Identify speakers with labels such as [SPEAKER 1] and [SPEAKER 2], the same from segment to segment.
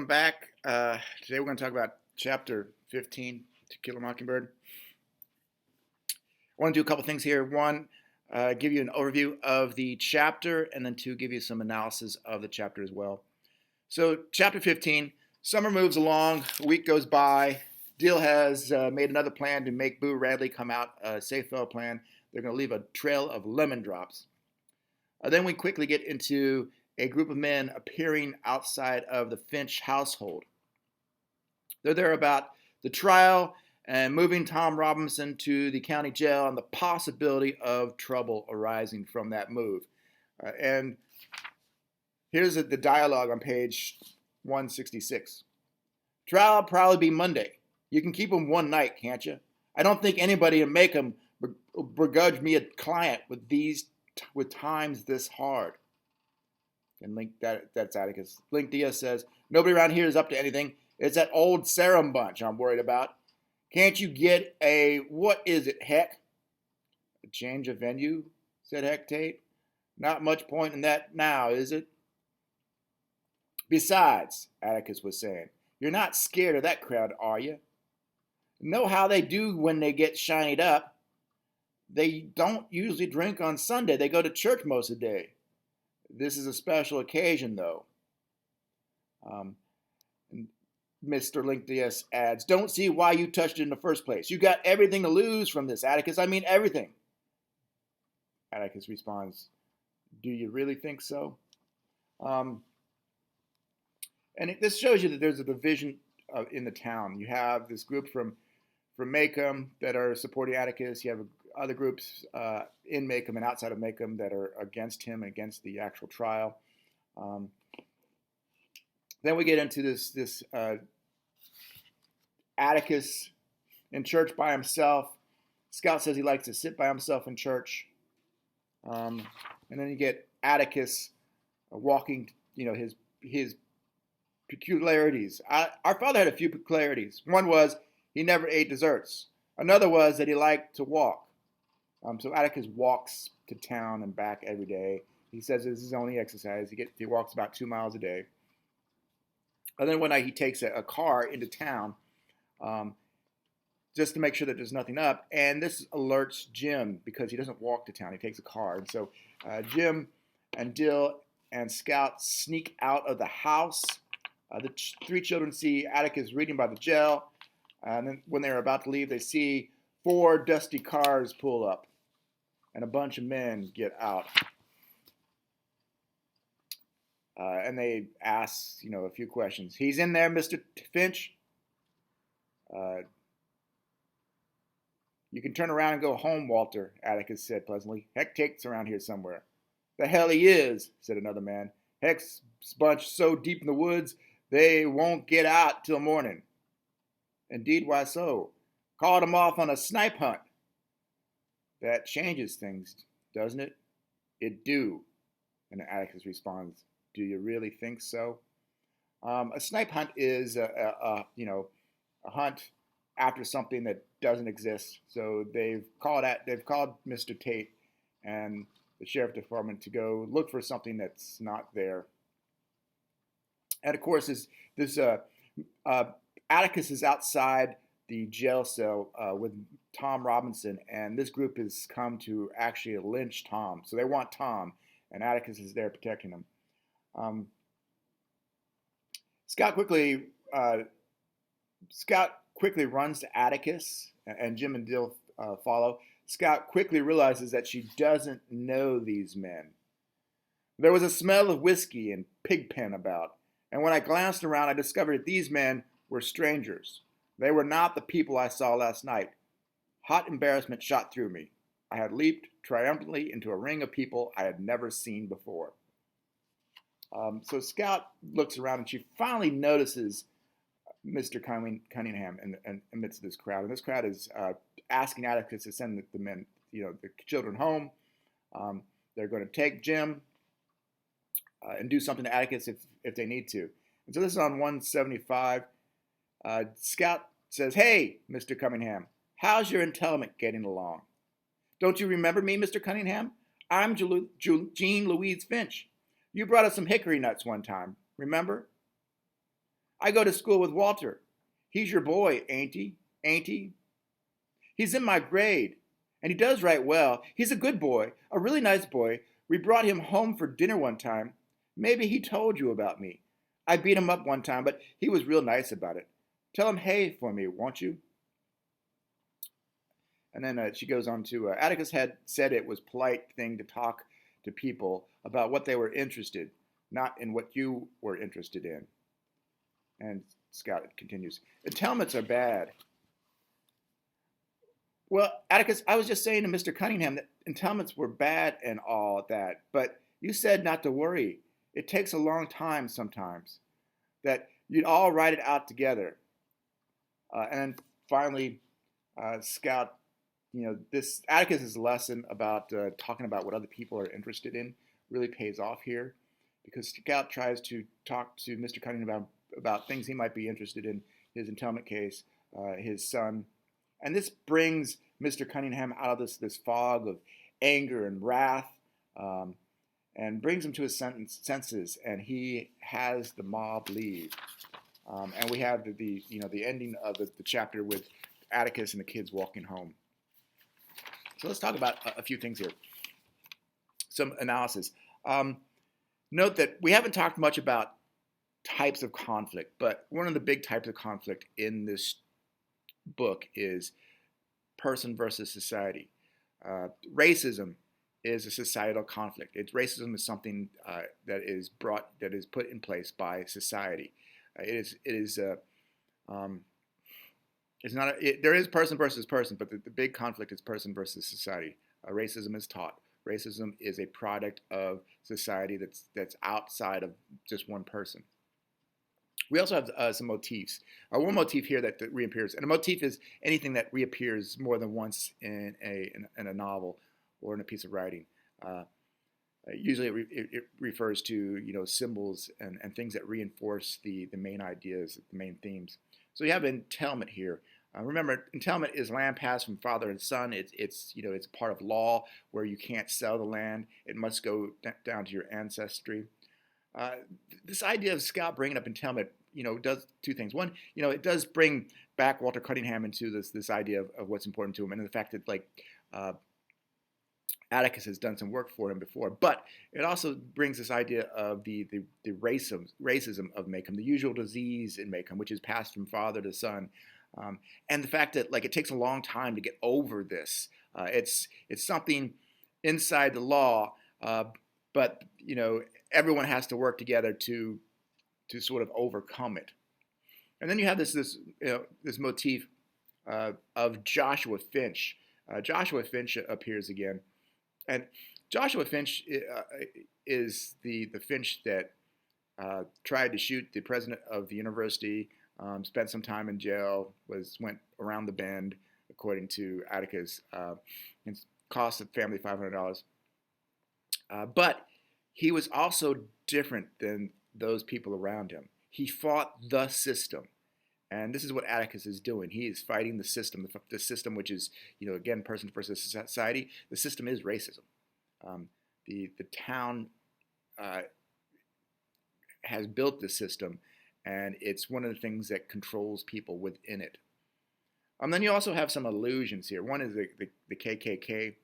[SPEAKER 1] Welcome back. Today we're going to talk about Chapter 15, To Kill a Mockingbird. I want to do a couple things here. One, give you an overview of the chapter, and then two, give you some analysis of the chapter as well. So Chapter 15, summer moves along, a week goes by. Dill has made another plan to make Boo Radley come out, a safe fellow plan. They're going to leave a trail of lemon drops. Then we quickly get into a group of men appearing outside of the Finch household. They're there about the trial and moving Tom Robinson to the county jail and the possibility of trouble arising from that move. And here's the dialogue on page 166. Trial will probably be Monday. You can keep him one night, can't you? I don't think anybody will make him begrudge me a client with times this hard. And Link, that's Atticus. Link Diaz says, nobody around here is up to anything. It's that old Sarum bunch I'm worried about. Can't you get what is it, Heck? A change of venue, said Heck Tate. Not much point in that now, is it? Besides, Atticus was saying, you're not scared of that crowd, are you? Know how they do when they get shinied up. They don't usually drink on Sunday. They go to church most of the day. This is a special occasion, though. Mr. Link Diaz adds, don't see why you touched it in the first place. You got everything to lose from this, Atticus. I mean, everything. Atticus responds, do you really think so? This shows you that there's a division in the town. You have this group from Macomb that are supporting Atticus. You have other groups in Macomb and outside of Macomb that are against him and against the actual trial. Then we get into this Atticus in church by himself. Scout says he likes to sit by himself in church. And then you get Atticus walking, his peculiarities. Our father had a few peculiarities. One was he never ate desserts. Another was that he liked to walk. So Atticus walks to town and back every day. He says this is his only exercise. He walks about 2 miles a day. And then one night he takes a car into town just to make sure that there's nothing up. And this alerts Jim because he doesn't walk to town. He takes a car. And so Jim and Dill and Scout sneak out of the house. The three children see Atticus reading by the jail. And then when they're about to leave, they see 4 dusty cars pull up. And a bunch of men get out. And they ask, a few questions. He's in there, Mr. Finch? You can turn around and go home, Walter, Atticus said pleasantly. Heck Tate's around here somewhere. The hell he is, said another man. Heck's bunch so deep in the woods, they won't get out till morning. Indeed, why so? Called him off on a snipe hunt. That changes things, doesn't it? It do. And Atticus responds, do you really think so? A snipe hunt is a hunt after something that doesn't exist. So they've called Mr. Tate and the sheriff department to go look for something that's not there. And of course, Atticus is outside the jail cell with Tom Robinson, and this group has come to actually lynch Tom. So they want Tom, and Atticus is there protecting him. Scout quickly runs to Atticus, and Jim and Dill follow. Scout quickly realizes that she doesn't know these men. There was a smell of whiskey and pigpen about, and when I glanced around, I discovered that these men were strangers. They were not the people I saw last night. Hot embarrassment shot through me. I had leaped triumphantly into a ring of people I had never seen before. So Scout looks around and she finally notices Mr. Cunningham in amidst this crowd. And this crowd is asking Atticus to send the men, the children home. They're going to take Jim and do something to Atticus if they need to. And so this is on 175. Scout says, hey, Mr. Cunningham, how's your entailment getting along? Don't you remember me, Mr. Cunningham? I'm Jean Louise Finch. You brought us some hickory nuts one time, remember? I go to school with Walter. He's your boy, ain't he? Ain't he? He's in my grade, and he does write well. He's a good boy, a really nice boy. We brought him home for dinner one time. Maybe he told you about me. I beat him up one time, but he was real nice about it. Tell him hey for me, won't you? And then she goes on to Atticus had said it was a polite thing to talk to people about what they were interested, not in what you were interested in. And Scout continues, entailments are bad. Well, Atticus, I was just saying to Mr. Cunningham that entailments were bad and all that, but you said not to worry. It takes a long time sometimes, that you'd all write it out together. And then finally, Scout, this Atticus's lesson about talking about what other people are interested in really pays off here, because Scout tries to talk to Mr. Cunningham about things he might be interested in, his entailment case, his son. And this brings Mr. Cunningham out of this fog of anger and wrath, and brings him to his senses, and he has the mob leave. And we have the ending of the chapter with Atticus and the kids walking home. So let's talk about a few things here. Some analysis. Note that we haven't talked much about types of conflict, but one of the big types of conflict in this book is person versus society. Racism is a societal conflict. Racism is something that is put in place by society. There is person versus person, but the big conflict is person versus society. Racism is taught. Racism is a product of society that's outside of just one person. We also have some motifs. One motif here that reappears, and a motif is anything that reappears more than once in a novel or in a piece of writing. Usually it refers to symbols and things that reinforce the main ideas, the main themes. So you have entailment here. Remember, entailment is land passed from father and son. It's part of law where you can't sell the land. It must go down to your ancestry. This idea of Scout bringing up entailment, does two things. One, it does bring back Walter Cunningham into this idea of what's important to him, and the fact that Atticus has done some work for him before. But it also brings this idea of the racism of Maycomb, the usual disease in Maycomb, which is passed from father to son, and the fact that it takes a long time to get over this. It's something inside the law, but everyone has to work together to sort of overcome it. And then you have this motif of Joshua Finch. Joshua Finch appears again, and Joshua Finch is the Finch that tried to shoot the president of the university, spent some time in jail, went around the bend, according to Atticus, and cost the family $500. But he was also different than those people around him. He fought the system. And this is what Atticus is doing. He is fighting the system, which is, again, person versus society. The system is racism. The town has built this system, and it's one of the things that controls people within it. Then you also have some allusions here. One is the KKK,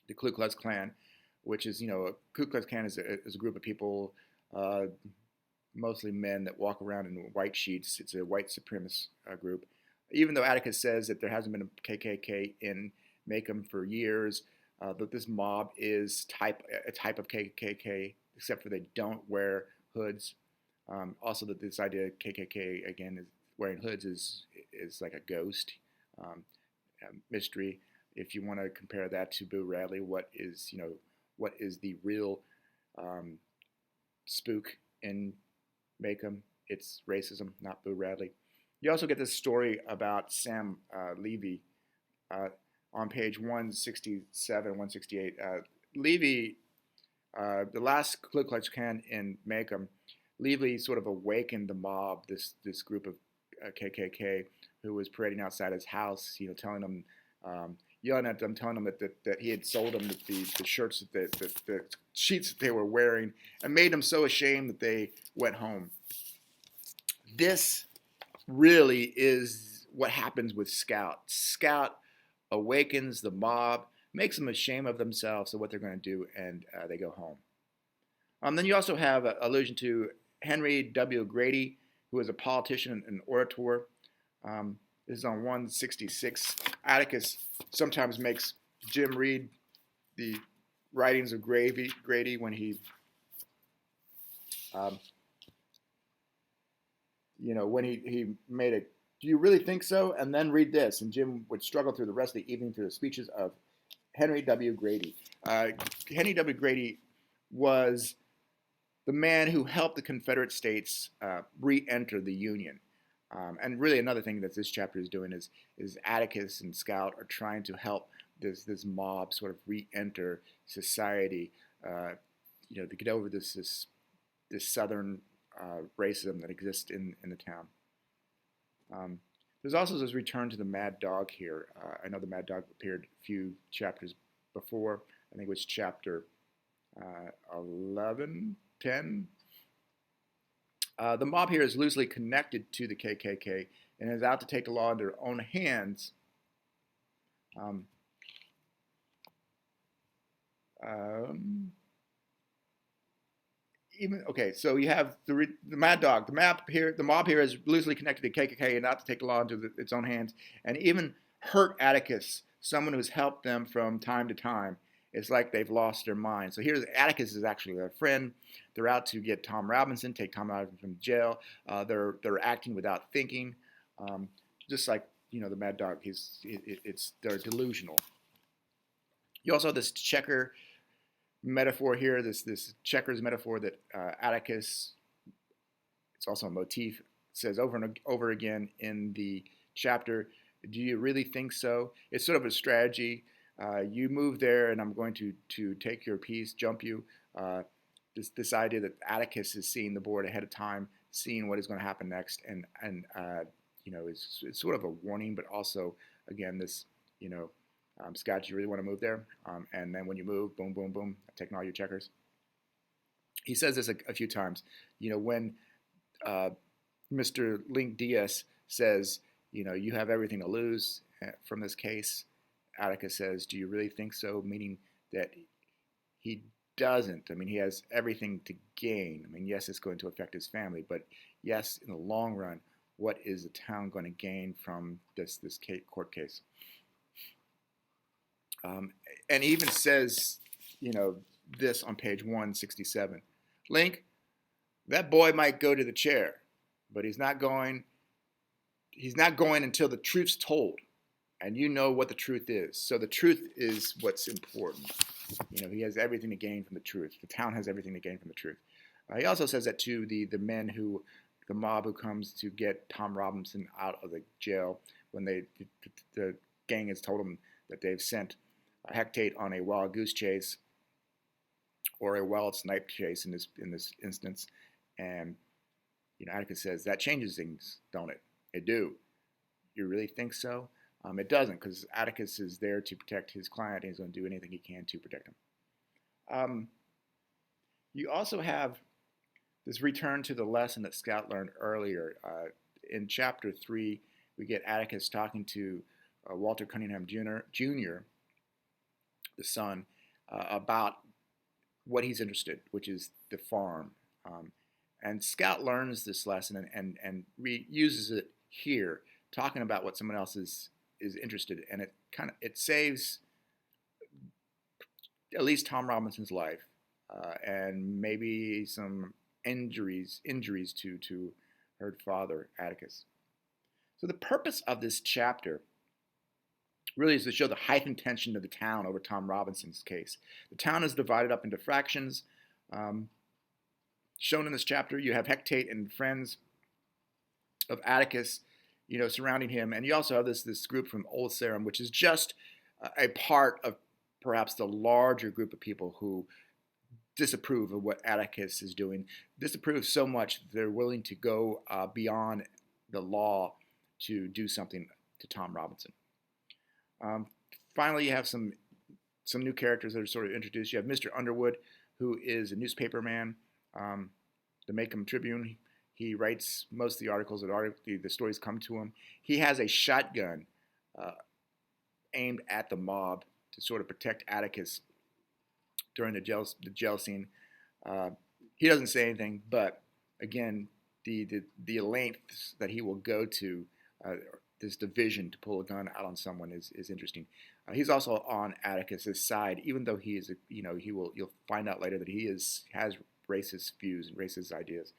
[SPEAKER 1] the Ku Klux Klan, which is, a Ku Klux Klan is a group of people, mostly men that walk around in white sheets. It's a white supremacist group. Even though Atticus says that there hasn't been a KKK in Maycomb for years, that this mob is a type of KKK, except for they don't wear hoods. Also, that this idea of KKK again is wearing hoods is like a ghost mystery. If you want to compare that to Boo Radley, what is the real spook in Maycomb? It's racism, not Boo Radley. You also get this story about Sam Levy on page 167, 168. Levy, the last Ku Klux Klan in Maycomb, Levy sort of awakened the mob, this group of KKK who was parading outside his house, telling them, yelling at them, telling them that he had sold them the shirts, the sheets that they were wearing, and made them so ashamed that they went home. This really is what happens with Scout. Scout awakens the mob, makes them ashamed of themselves of what they're going to do, and they go home. Then you also have an allusion to Henry W. Grady, who was a politician and orator. This is on 166. Atticus sometimes makes Jim read the writings of Grady when he, when he made it. Do you really think so? And then read this. And Jim would struggle through the rest of the evening through the speeches of Henry W. Grady. Henry W. Grady was the man who helped the Confederate States re-enter the Union. And really another thing that this chapter is doing is Atticus and Scout are trying to help this mob sort of re-enter society, to get over this Southern racism that exists in the town. There's also this return to the Mad Dog here. I know the Mad Dog appeared a few chapters before. I think it was chapter 11, 10. The mob here is loosely connected to the KKK and is out to take the law in their own hands. So you have the Mad Dog. The mob here is loosely connected to KKK and out to take the law into its own hands, and even hurt Atticus, someone who's helped them from time to time. It's like they've lost their mind. So here's Atticus is actually their friend. They're out to get Tom Robinson, take Tom Robinson from jail. They're acting without thinking, just like the Mad Dog. They're delusional. You also have this checker metaphor here, this checkers metaphor that Atticus, it's also a motif, says over and over again in the chapter. Do you really think so? It's sort of a strategy. You move there and I'm going to take your piece, jump you. This idea that Atticus is seeing the board ahead of time, seeing what is going to happen next, and it's sort of a warning, but also, again, this, Scott, you really want to move there? And then when you move, boom, boom, boom, I'm taking all your checkers. He says this a few times. When Mr. Link Diaz says, you have everything to lose from this case, Atticus says, do you really think so? Meaning that he doesn't. I mean, he has everything to gain. I mean, yes, it's going to affect his family, but yes, in the long run, what is the town going to gain from this court case? And he even says, this on page 167. Link, that boy might go to the chair, but he's not going until the truth's told. And you know what the truth is. So the truth is what's important. He has everything to gain from the truth. The town has everything to gain from the truth. He also says that to the mob who comes to get Tom Robinson out of the jail when the gang has told them that they've sent Hecate on a wild goose chase or a wild snipe chase in this instance. And Atticus says that changes things, don't it? It do. You really think so? It doesn't, because Atticus is there to protect his client, and he's going to do anything he can to protect him. You also have this return to the lesson that Scout learned earlier. In chapter 3, we get Atticus talking to Walter Cunningham Jr., the son, about what he's interested, which is the farm. And Scout learns this lesson and uses it here, talking about what someone else is interested in. And it saves at least Tom Robinson's life, and maybe some injuries to her father, Atticus. So the purpose of this chapter really is to show the heightened tension of the town over Tom Robinson's case. The town is divided up into fractions. Shown in this chapter, you have Hecate and friends of Atticus, surrounding him, and you also have this group from Old Sarum, which is just a part of perhaps the larger group of people who disapprove of what Atticus is doing. Disapprove so much that they're willing to go beyond the law to do something to Tom Robinson. Finally, you have some new characters that are sort of introduced. You have Mr. Underwood, who is a newspaper man, the Macomb Tribune. He writes most of the articles. The stories come to him. He has a shotgun uh, aimed at the mob to sort of protect Atticus during the jail scene. Uh, he doesn't say anything, but again, the lengths that he will go to, uh, this division to pull a gun out on someone is interesting. He's also on Atticus's side, even though he is, you'll find out later that has racist views and racist ideas.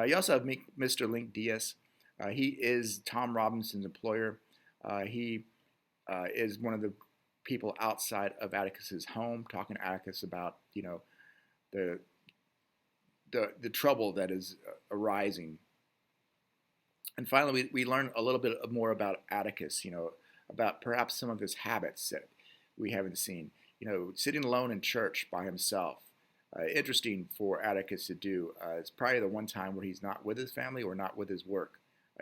[SPEAKER 1] You also have Mr. Link Diaz. He is Tom Robinson's employer. He is one of the people outside of Atticus's home, talking to Atticus about the the trouble that is arising. And finally, we learn a little bit more about Atticus. About perhaps some of his habits that we haven't seen. Sitting alone in church by himself. Interesting for Atticus to do. It's probably the one time where he's not with his family or not with his work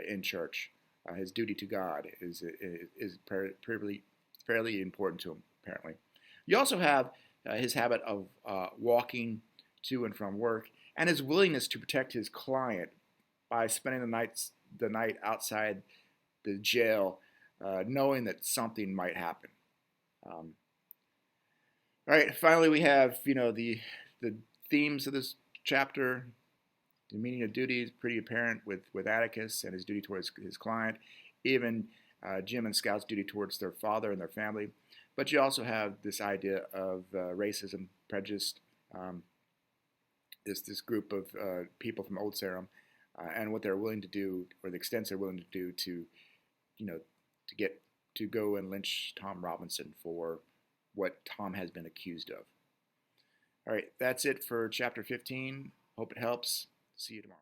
[SPEAKER 1] in church. His duty to God is fairly important to him, apparently. You also have his habit of walking to and from work, and his willingness to protect his client by spending the night outside the jail, knowing that something might happen. All right, finally we have the themes of this chapter. The meaning of duty is pretty apparent with Atticus and his duty towards his client, even Jim and Scout's duty towards their father and their family. But you also have this idea of racism, prejudice, this group of people from Old Sarum, and what they're willing to do, or the extent they're willing to do to go and lynch Tom Robinson for what Tom has been accused of. All right, that's it for chapter 15. Hope it helps. See you tomorrow.